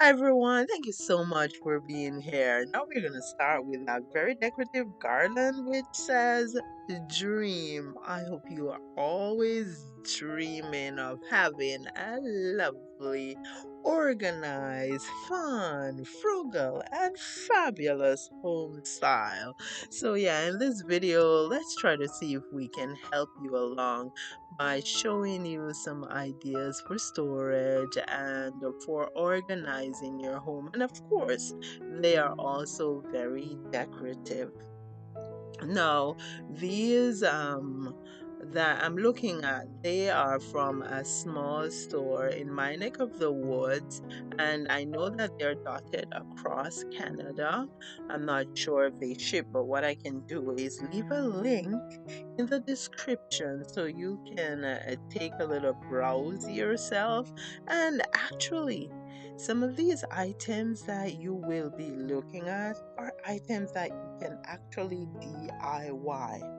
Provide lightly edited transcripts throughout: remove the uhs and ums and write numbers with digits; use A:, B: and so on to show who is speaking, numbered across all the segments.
A: Hi everyone, thank you so much for being here. Now we're gonna start with a very decorative garland which says dream. I hope you are always dreaming of having a lovely, organized, fun, frugal, and fabulous home style. So yeah, in this video, let's try to see if we can help you along by showing you some ideas for storage and for organizing your home. And of course, they are also very decorative. Now, these that I'm looking at, they are from a small store in my neck of the woods, and I know that they're dotted across Canada. I'm not sure if they ship, but what I can do is leave a link in the description so you can take a little browse yourself. And actually, some of these items that you will be looking at are items that you can actually DIY.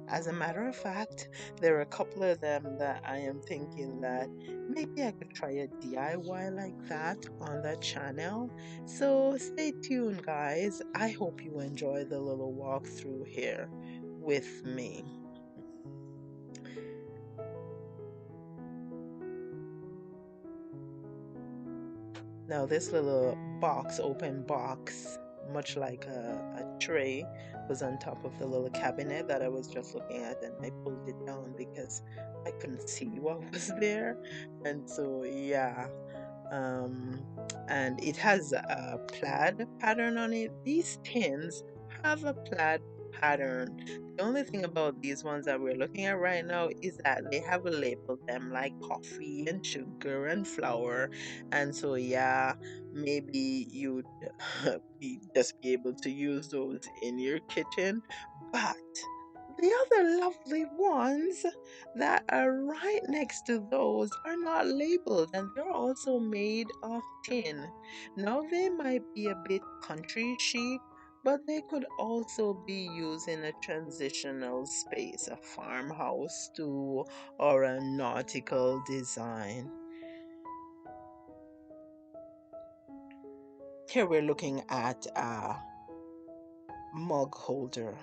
A: As a matter of fact, there are a couple of them that I am thinking that maybe I could try a DIY like that on the channel. So stay tuned, guys. I hope you enjoy the little walkthrough here with me. Now, this little box, open box, much like a tray, was on top of the little cabinet that I was just looking at, and I pulled it down because I couldn't see what was there. And so, yeah, um, and it has a plaid pattern on it. These tins have a plaid pattern. The only thing about these ones that we're looking at right now is that they have labeled them like coffee and sugar and flour. And so, yeah, maybe you'd just be able to use those in your kitchen. But the other lovely ones that are right next to those are not labeled, and they're also made of tin. Now, they might be a bit country chic, but they could also be used in a transitional space, a farmhouse too, or a nautical design. Here we're looking at a mug holder.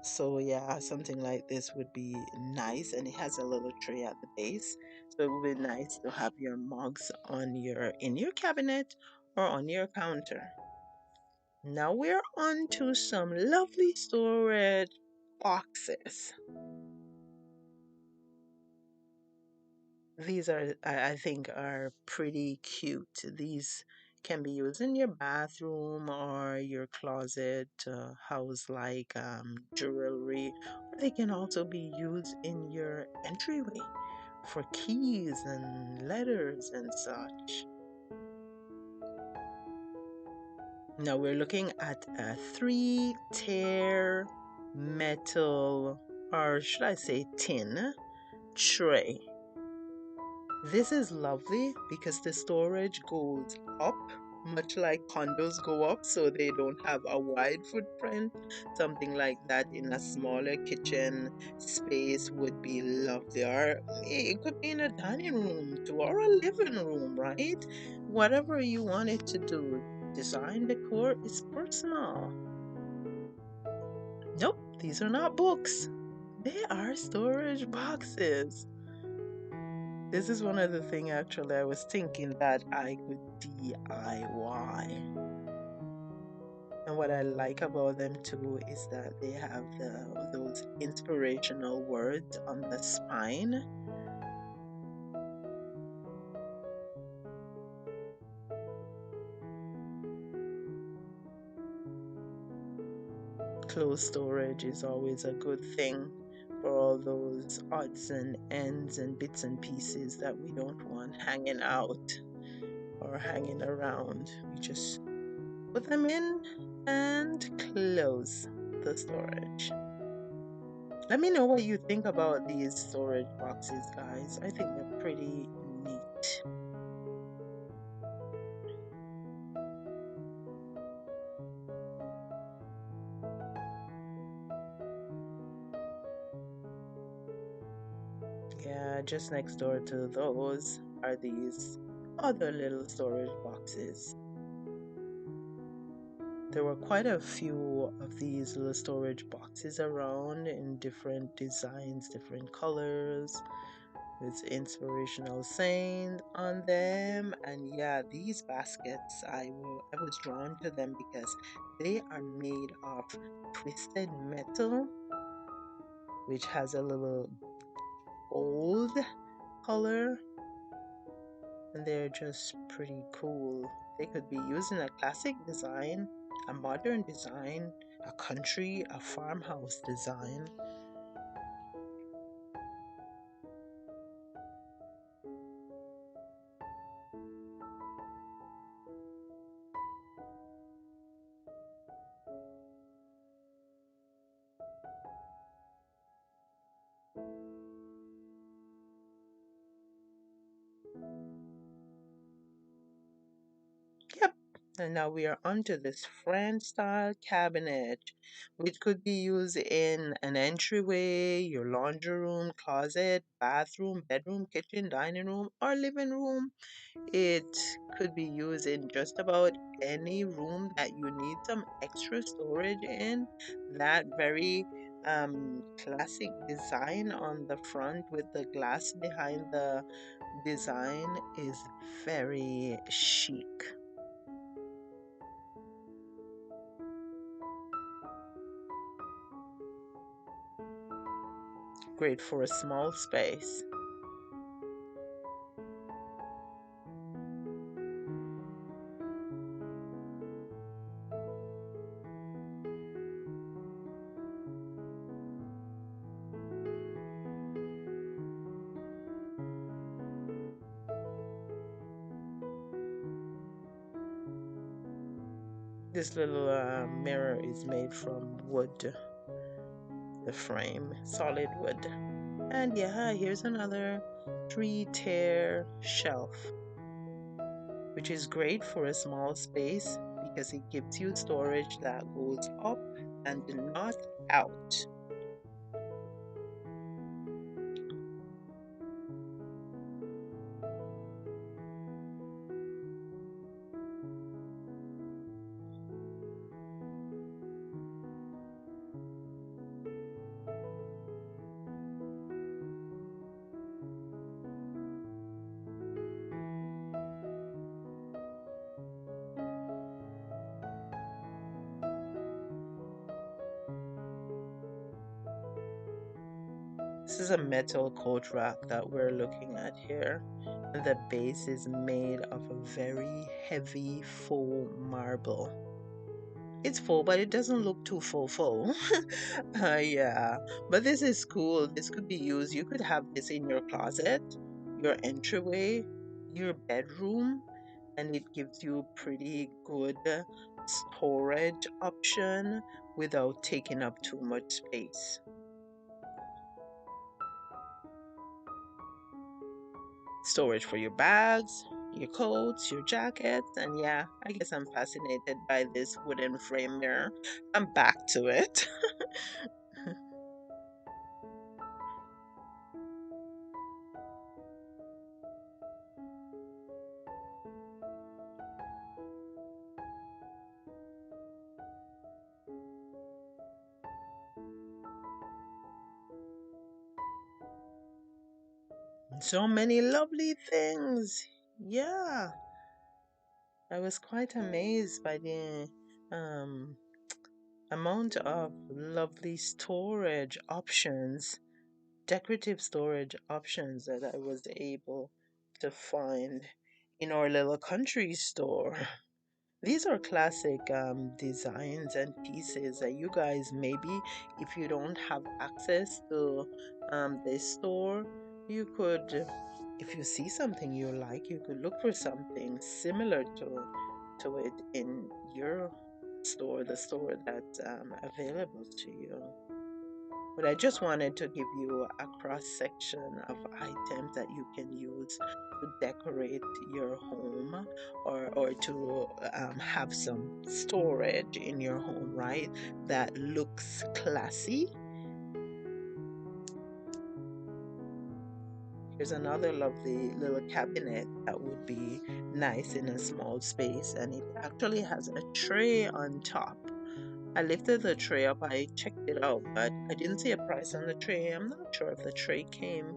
A: So yeah, something like this would be nice, and it has a little tray at the base. So it would be nice to have your mugs on your in your cabinet or on your counter. Now we're on to some lovely storage boxes. These are, I think, are pretty cute. These can be used in your bathroom or your closet, house like jewelry, or they can also be used in your entryway for keys and letters and such. Now we're looking at a three-tier metal, or should I say tin, tray. This is lovely because the storage goes up, much like condos go up, so they don't have a wide footprint. Something like that in a smaller kitchen space would be lovely. Or it could be in a dining room too, or a living room, right? Whatever you want it to do. Design decor is personal. Nope, these are not books. They are storage boxes. This is one of the things actually I was thinking that I could DIY. And what I like about them too is that they have those inspirational words on the spine. Clothes storage is always a good thing for all those odds and ends and bits and pieces that we don't want hanging out or hanging around. We just put them in and close the storage. Let me know what you think about these storage boxes, guys. I think they're pretty neat. Yeah, just next door to those are these other little storage boxes. There were quite a few of these little storage boxes around in different designs, different colors, with inspirational saying on them. And yeah, these baskets, I was drawn to them because they are made of twisted metal, which has a little gold color, and they're just pretty cool. They could be used in a classic design, a modern design, a country, a farmhouse design. Yep. And now we are onto this French style cabinet, which could be used in an entryway, your laundry room, closet, bathroom, bedroom, kitchen, dining room, or living room. It could be used in just about any room that you need some extra storage in. That very classic design on the front with the glass behind the design is very chic. Great for a small space. This little mirror is made from wood, the frame, solid wood. And yeah, here's another 3-tier shelf, which is great for a small space because it gives you storage that goes up and not out. This is a metal coat rack that we're looking at here. And the base is made of a very heavy faux marble. It's full, but it doesn't look too full. Yeah, but this is cool. This could be used. You could have this in your closet, your entryway, your bedroom, and it gives you pretty good storage option without taking up too much space. Storage for your bags, your coats, your jackets, and yeah, I guess I'm fascinated by this wooden frame mirror. I'm back to it. So many lovely things. Yeah, I was quite amazed by the um, amount of lovely storage options, decorative storage options that I was able to find in our little country store. These are classic designs and pieces that you guys maybe, if you don't have access to this store, you could, if you see something you like, you could look for something similar to it in your store, the store that's available to you. But I just wanted to give you a cross section of items that you can use to decorate your home or to have some storage in your home, right? That looks classy. Here's another lovely little cabinet that would be nice in a small space, and it actually has a tray on top. I lifted the tray up, I checked it out, but I didn't see a price on the tray. I'm not sure if the tray came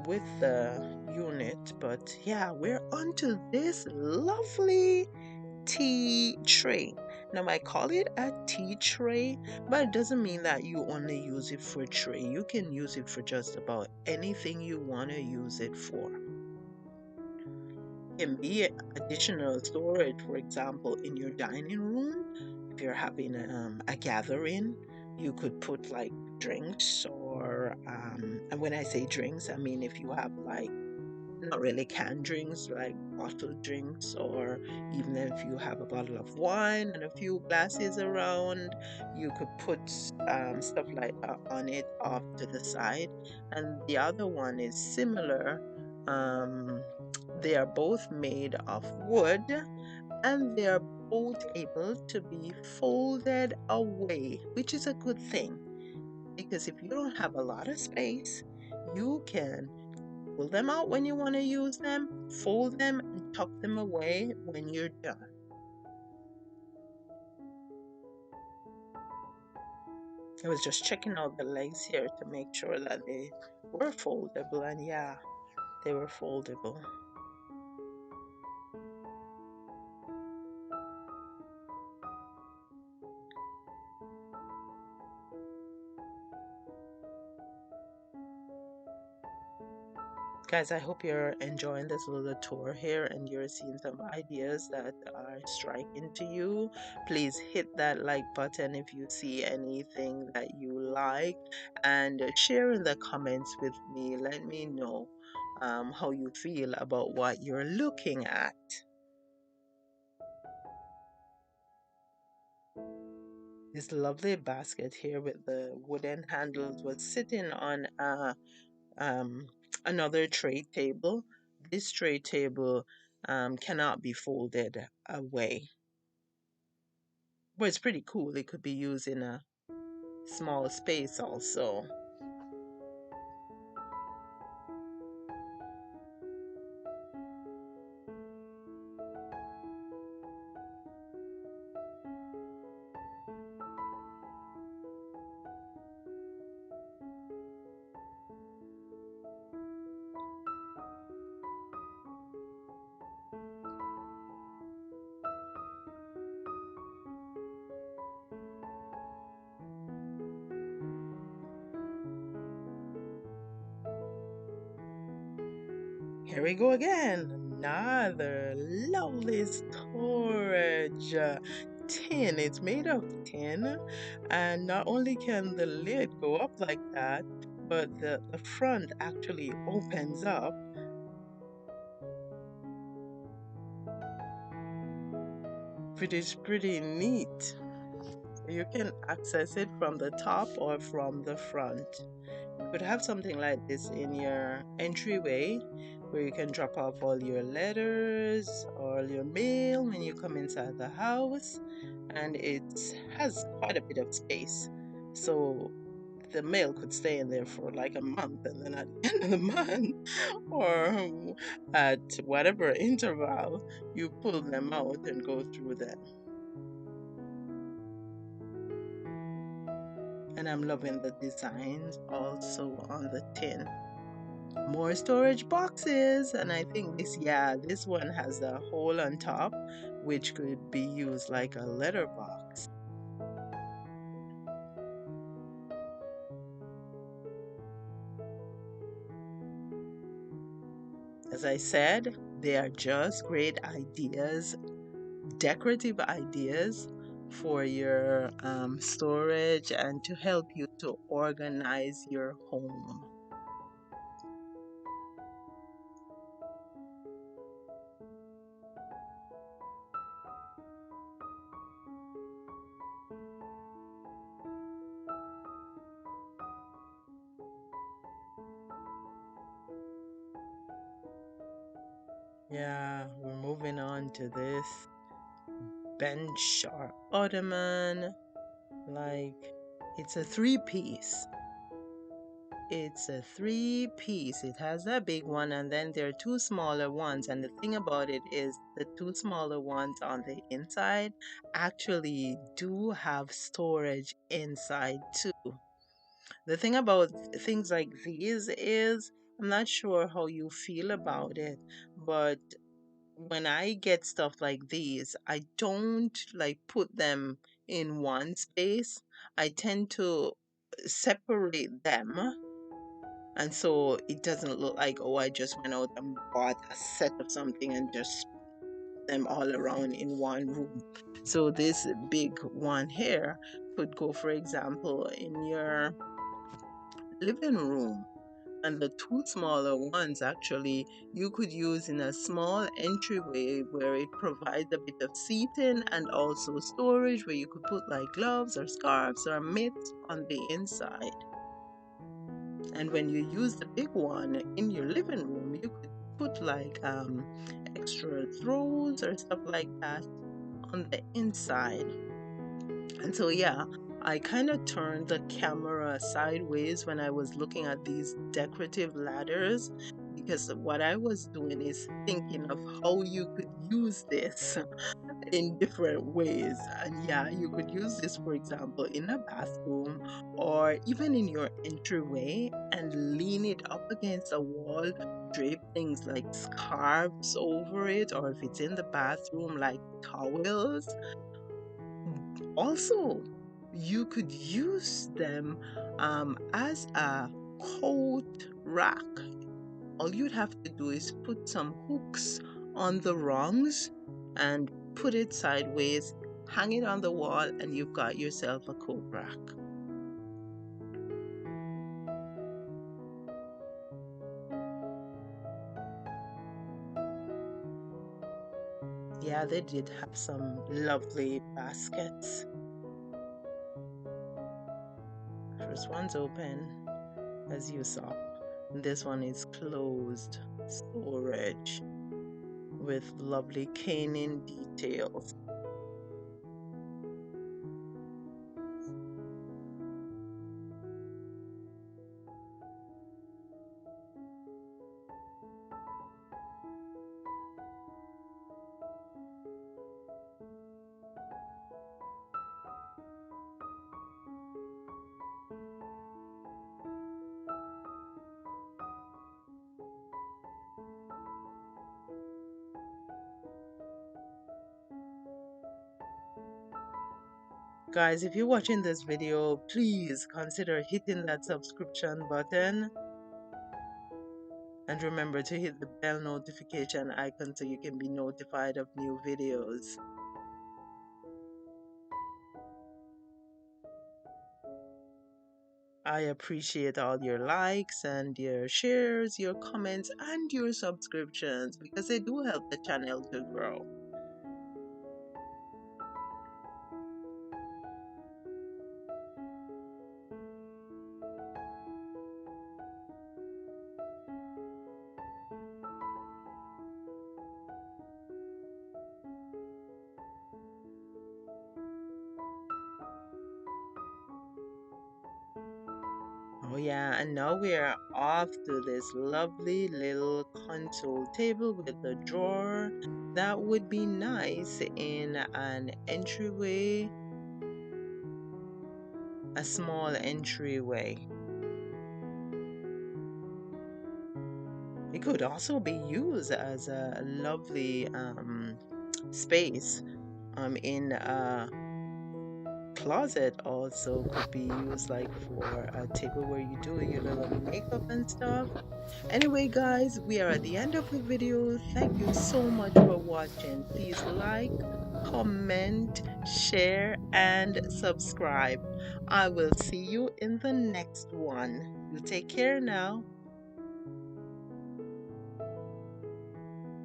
A: with the unit, but yeah, we're onto this lovely tea tray. Now, I call it a tea tray, but it doesn't mean that you only use it for tray. You can use it for just about anything you want to use it for. It can be additional storage, for example, in your dining room. If you're having a gathering, you could put like drinks or, and when I say drinks, I mean if you have like not really canned drinks, like bottled drinks, or even if you have a bottle of wine and a few glasses around, you could put stuff like that on it off to the side. And the other one is similar. Um, they are both made of wood and they are both able to be folded away, which is a good thing because if you don't have a lot of space, you can pull them out when you want to use them, fold them, and tuck them away when you're done. I was just checking out the legs here to make sure that they were foldable, and yeah, they were foldable. Guys, I hope you're enjoying this little tour here and you're seeing some ideas that are striking to you. Please hit that like button if you see anything that you like and share in the comments with me. Let me know how you feel about what you're looking at. This lovely basket here with the wooden handles was sitting on um, another tray table. This tray table cannot be folded away. But it's pretty cool. It could be used in a small space also. Here we go again. Another lovely storage tin. It's made of tin, and not only can the lid go up like that, but the front actually opens up, which is pretty neat. You can access it from the top or from the front. You could have something like this in your entryway where you can drop off all your letters or your mail when you come inside the house, and it has quite a bit of space. So the mail could stay in there for like a month, and then at the end of the month or at whatever interval, you pull them out and go through them. And I'm loving the designs also on the tin. More storage boxes, and I think this one has a hole on top which could be used like a letter box. As I said, they are just great ideas, decorative ideas for your storage and to help you to organize your home. Yeah, we're moving on to this bench or ottoman. Like, it's a three piece. It's a three piece. It has a big one, and then there are two smaller ones. And the thing about it is, the two smaller ones on the inside actually do have storage inside too. The thing about things like these is, I'm not sure how you feel about it, but when I get stuff like these, I don't like put them in one space. I tend to separate them, and so it doesn't look like, oh, I just went out and bought a set of something and just put them all around in one room. So this big one here could go, for example, in your living room. And the two smaller ones actually you could use in a small entryway where it provides a bit of seating and also storage where you could put like gloves or scarves or mitts on the inside. And when you use the big one in your living room, you could put like extra throws or stuff like that on the inside. And so, yeah, I kind of turned the camera sideways when I was looking at these decorative ladders, because what I was doing is thinking of how you could use this in different ways. And yeah, you could use this, for example, in a bathroom or even in your entryway and lean it up against a wall, drape things like scarves over it, or if it's in the bathroom, like towels. Also, you could use them as a coat rack. All you'd have to do is put some hooks on the rungs and put it sideways, hang it on the wall, and you've got yourself a coat rack. Yeah, they did have some lovely baskets. First one's open, as you saw. This one is closed storage with lovely caning details. Guys, if you're watching this video, please consider hitting that subscription button and remember to hit the bell notification icon so you can be notified of new videos. I appreciate all your likes and your shares, your comments, and your subscriptions because they do help the channel to grow. Oh yeah, and now we are off to this lovely little console table with a drawer that would be nice in an entryway, a small entryway. It could also be used as a lovely space in a closet. Also could be used like for a table where you do your little makeup and stuff. Anyway, guys, we are at the end of the video. Thank you so much for watching. Please like, comment, share, and subscribe. I will see you in the next one. You take care now.